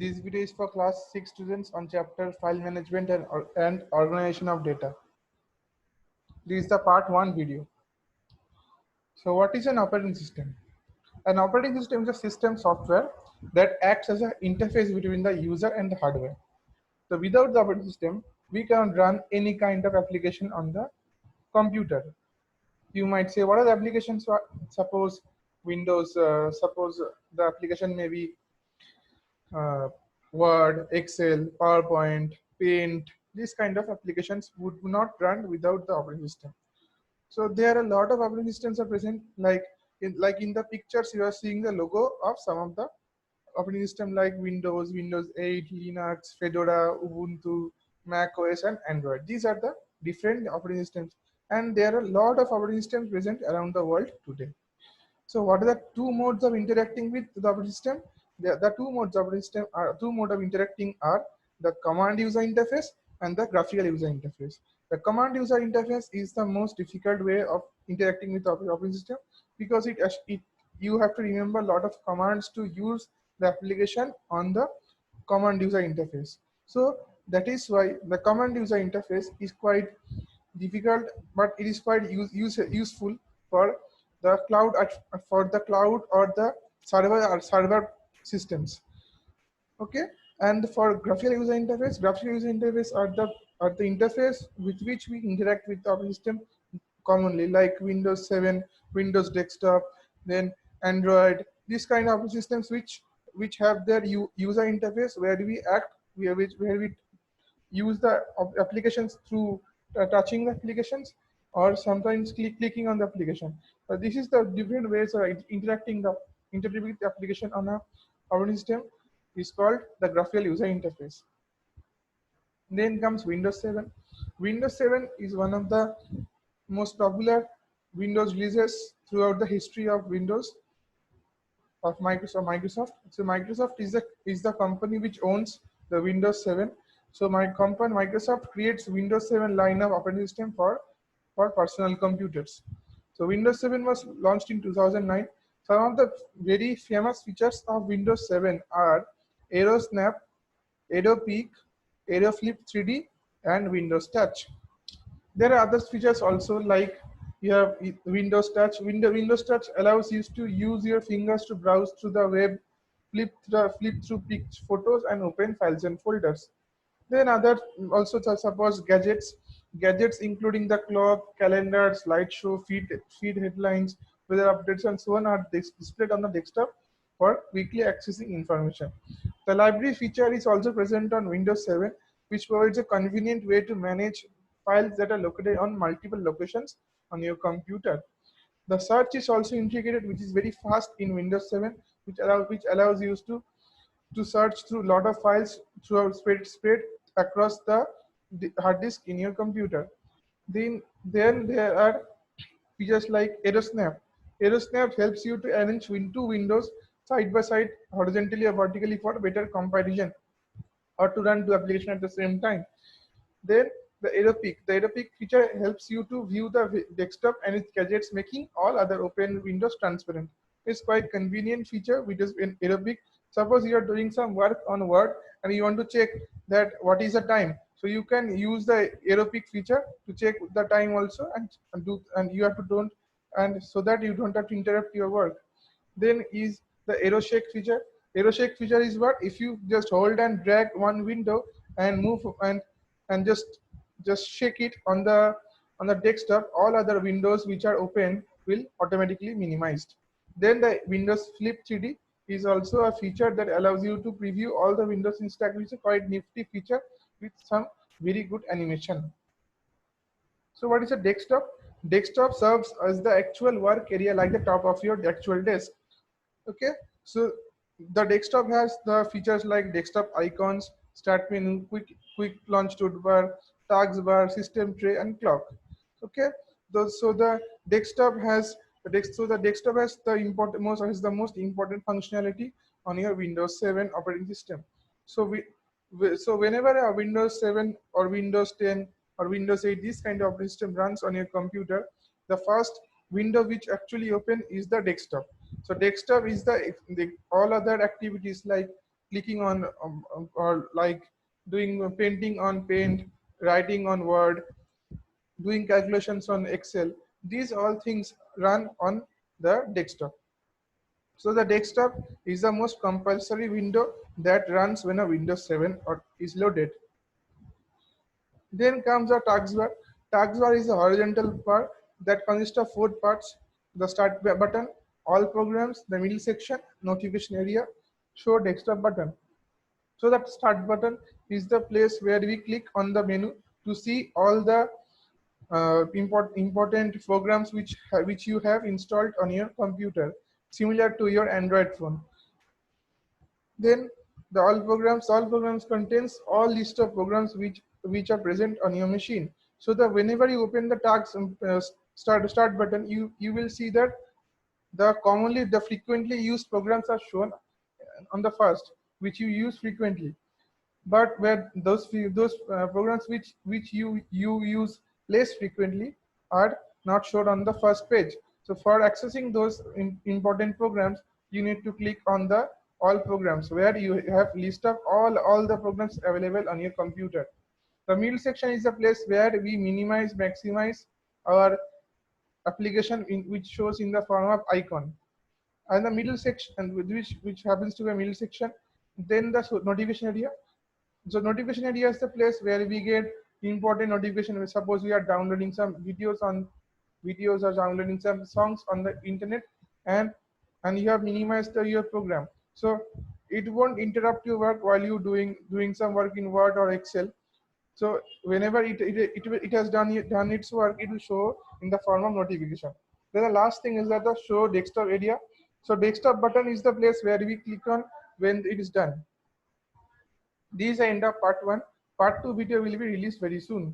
This video is for class 6 students on chapter file management and organization of data. This is the part 1 video. So what is an operating system? An operating system is a system software that acts as an interface between the user and the hardware. So without the operating system, we cannot run any kind of application on the computer. You might say, what are the applications? Suppose Windows, suppose the application may be uh, Word, Excel, PowerPoint, Paint. These kind of applications would not run without the operating system. So there are a lot of operating systems are present. Like in the pictures, you are seeing the logo of some of the operating system like Windows, Windows 8, Linux, Fedora, Ubuntu, Mac OS, and Android. These are the different operating systems, and there are a lot of operating systems present around the world today. So what are the two modes of interacting with the operating system? The two modes of interacting are the command user interface and the graphical user interface. The command user interface is the most difficult way of interacting with the operating system because you have to remember a lot of commands to use the application on the command user interface. So that is why the command user interface is quite difficult, but it is quite useful for the cloud or the server systems. Okay, and for graphical user interface are the interface with which we interact with the operating system commonly, like Windows 7, Windows Desktop, then Android. These kind of systems which have their user interface where we act, where we use the applications through touching the applications or sometimes clicking on the application. This is the different ways of interacting with the application on a operating system is called the graphical user interface. Then comes Windows 7. Windows 7 is one of the most popular Windows releases throughout the history of Windows of Microsoft. So Microsoft is the company which owns the Windows 7. So my company Microsoft creates Windows 7 line of operating system for personal computers. So Windows 7 was launched in 2009. Some of the very famous features of Windows 7 are AeroSnap, AeroPeek, AeroFlip 3D, and Windows Touch. There are other features also, like you have Windows Touch. Windows Touch allows you to use your fingers to browse through the web, flip through photos, and open files and folders. Then other also suppose gadgets including the clock, calendar, slideshow, feed headlines, weather updates, and so on are displayed on the desktop for quickly accessing information. The library feature is also present on Windows 7, which provides a convenient way to manage files that are located on multiple locations on your computer. The search is also integrated, which is very fast in Windows 7, which allows you to search through a lot of files throughout spread across the hard disk in your computer. Then there are features like AeroSnap. AeroSnap helps you to arrange two windows side by side, horizontally or vertically, for better comparison or to run two applications at the same time. Then the AeroPeek. The AeroPeek feature helps you to view the desktop and its gadgets, making all other open windows transparent. It's quite convenient feature which is in AeroPeek. Suppose you are doing some work on Word and you want to check that what is the time. So you can use the AeroPeek feature to check the time also and you have to don't and so that you don't have to interrupt your work. Then is the AeroShake feature. AeroShake feature is what if you just hold and drag one window and move and just shake it on the desktop, all other windows which are open will automatically minimized. Then the Windows Flip 3D is also a feature that allows you to preview all the windows in stack, which is a quite nifty feature with some very good animation. So what is a desktop? Desktop serves as the actual work area, like the top of your actual desk. Okay, so the desktop has the features like desktop icons, start menu, quick launch toolbar, tags bar, system tray, and clock. Okay, so the desktop has the desktop has the most important functionality on your Windows 7 operating system. So so whenever a Windows 7 or Windows 10 or Windows 8 this kind of operating system runs on your computer, the first window which actually open is the desktop. So desktop is the all other activities like clicking on or like doing painting on Paint, writing on Word, doing calculations on Excel. These all things run on the desktop. So the desktop is the most compulsory window that runs when a Windows 7 or is loaded. Then comes the taskbar. Taskbar is a horizontal bar that consists of four parts: the start button, all programs, the middle section, notification area, show desktop button. So that start button is the place where we click on the menu to see all the important programs which you have installed on your computer, similar to your Android phone. Then the all programs contains all list of programs which are present on your machine. So that whenever you open the tags start button, you will see that the frequently used programs are shown on the first, which you use frequently. But where those programs which you use less frequently are not shown on the first page. So for accessing those important programs, you need to click on the all programs, where you have list of all the programs available on your computer. The middle section is the place where we maximize our application, which shows in the form of icon. And the middle section, and which happens to be a middle section. Then the notification area. So notification area is the place where we get important notification. Suppose we are downloading some videos or downloading some songs on the internet, and you have minimized your program, so it won't interrupt your work while you doing some work in Word or Excel. So whenever it has done its work, it will show in the form of notification. Then the last thing is that the show desktop area. So desktop button is the place where we click on when it is done. This is the end of part 1. Part 2 video will be released very soon.